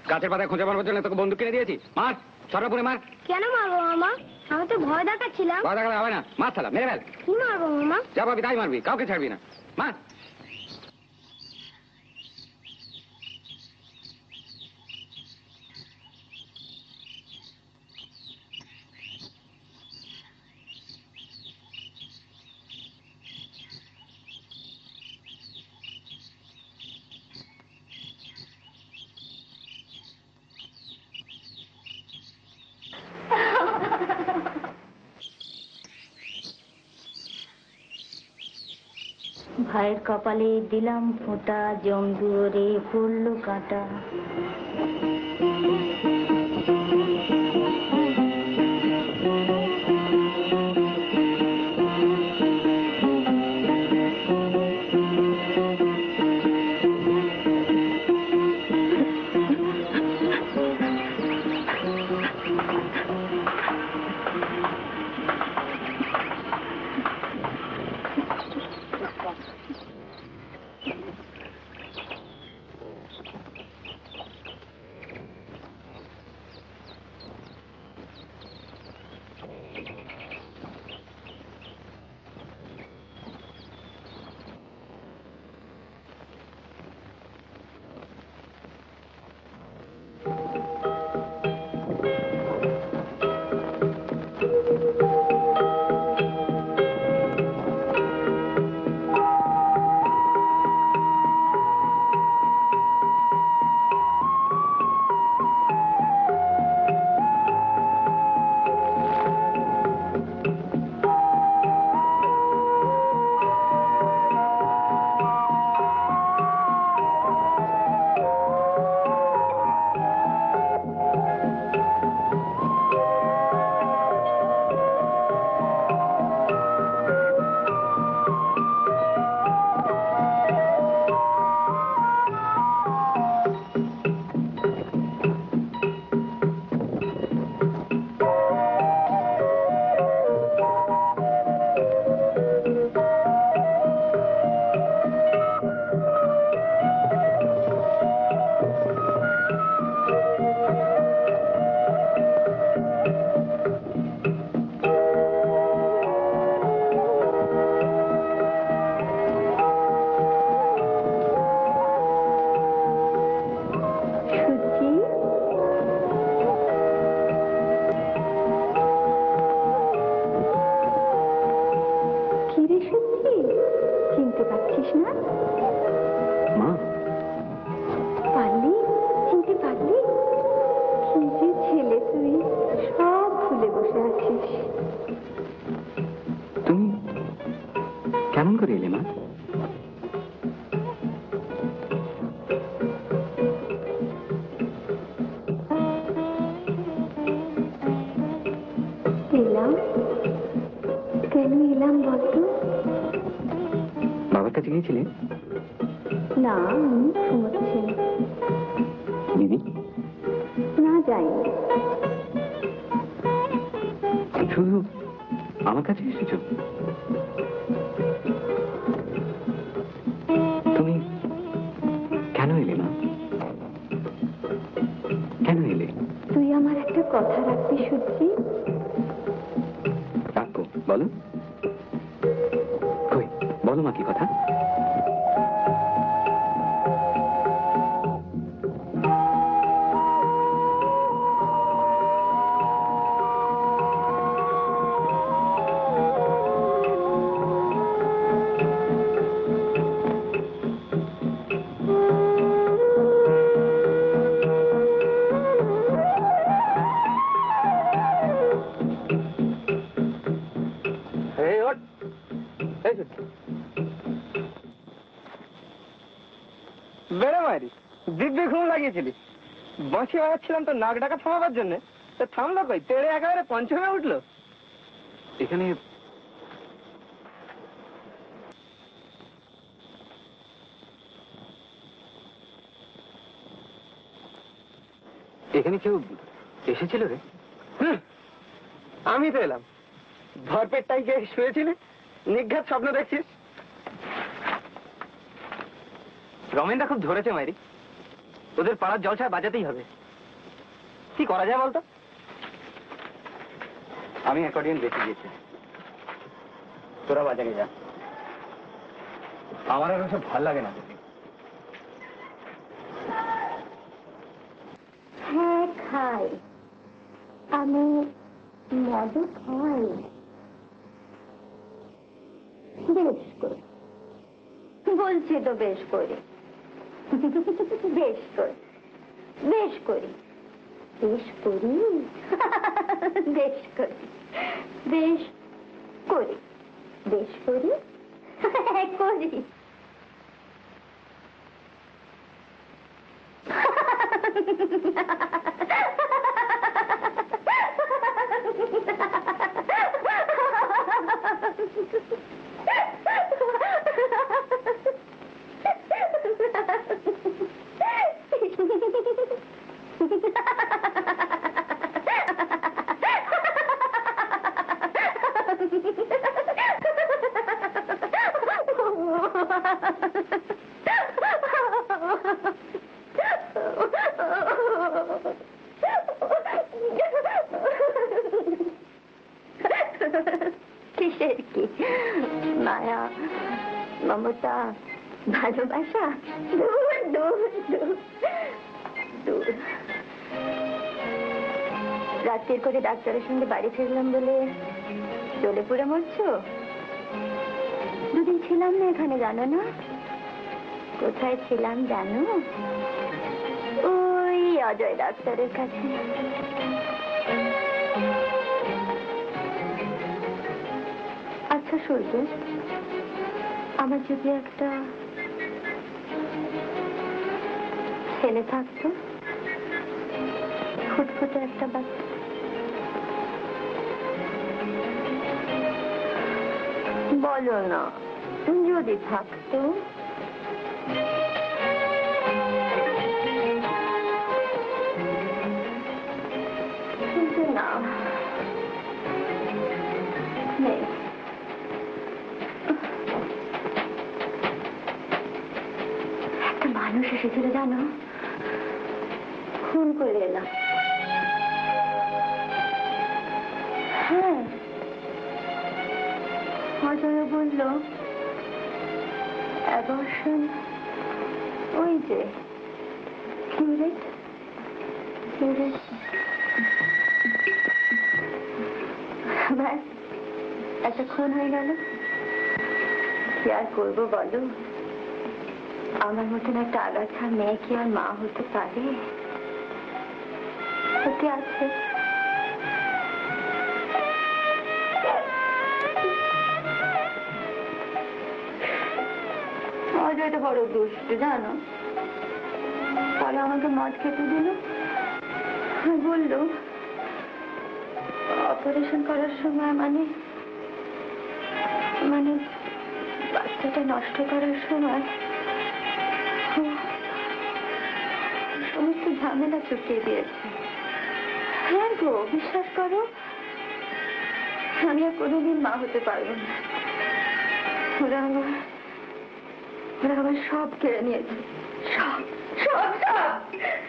গাছের পাতায় খোঁজা মারবার জন্য তোকে বন্দুক কিনে দিয়েছি, মার সর্বপুরে মার। কেন মারবো মামা? আমি তো ভয় দেখাচ্ছিলাম। ভয় দেখালে হবে না, মার শালা, মেরে ফেল। কি মারবো মামা? যা পাবি তাই মারবি, কাউকে ছাড়বি না, মার। ভাইয়ের কপালে দিলাম ফোঁটা, জম দুয়ারে পড়লো কাঁটা। বাঁশি বাজাচ্ছিলাম তো নাক ডাকা থামাবার জন্য, থামলো কই? তেড়ে একেবারে পঞ্চমে উঠলো। এখানে এখানে কেউ এসেছিল রে? আমি তো এলাম। ভরপেটটাই গিয়ে শুয়েছিলি, নিঘাত স্বপ্ন দেখছিস। রমেনদা খুব ধরেছে মাইরি, তোদের পাড়ার জলসায় বাজাতেই হবে। কি করা যায় বলতো? আমি অ্যাকর্ডিয়ন বেশি দিয়েছি, তোরা বাজারে যা। আমার আর সব ভাল লাগে না। হ্যাঁ খাই, আমি মদও খাই, বেশ করে বলছি তো, বেশ করে বেশ করে বেশ করি বেশ করি বেশ করি বেশ করি বেশ করি করি। কিসের কি মায়া, মমতা, ভালোবাসা? দূর দূর দূর দূর। রাত্রির করে ডাক্তারের সঙ্গে বাড়ি ফিরলাম বলে জ্বলে পুড়ে মরছো? দুদিন ছিলাম না এখানে, জানো না? কোথায় ছিলাম জানো? ওই অজয় ডাক্তারের কাছে। আচ্ছা সূর্য, আমার যদি একটা ছেলে থাকতো, ফুটফুটে একটা বাচ্চা, বলো না যদি থাকতো। কিন্তু না, নেই। একটা মানুষ এসেছিল জানো, খুন করে এলাম। হ্যাঁ, অজয় বলল অ্যাবর্শন, ওই যে কিউরেট কিউরেট। ব্যাস, একটা খুন হয়ে গেল। কি আর করবো বলো? আমার মতন একটা আগাছা মেয়ে কি আর মা হতে পারে? হতে আছে। অজয়টা বড় দুষ্ট জানো, পরে আমাকে মদ খেতে দিল, বলল অপারেশন করার সময় মানে বাচ্চাটা নষ্ট করার সময় সমস্ত ঝামেলা চুকিয়ে দিয়েছে। হ্যাঁ গো, বিশ্বাস করো, আমি আর কোনোদিন মা হতে পারবো না। ওরা আমার সব কেড়ে নিয়েছে, সব সব সব।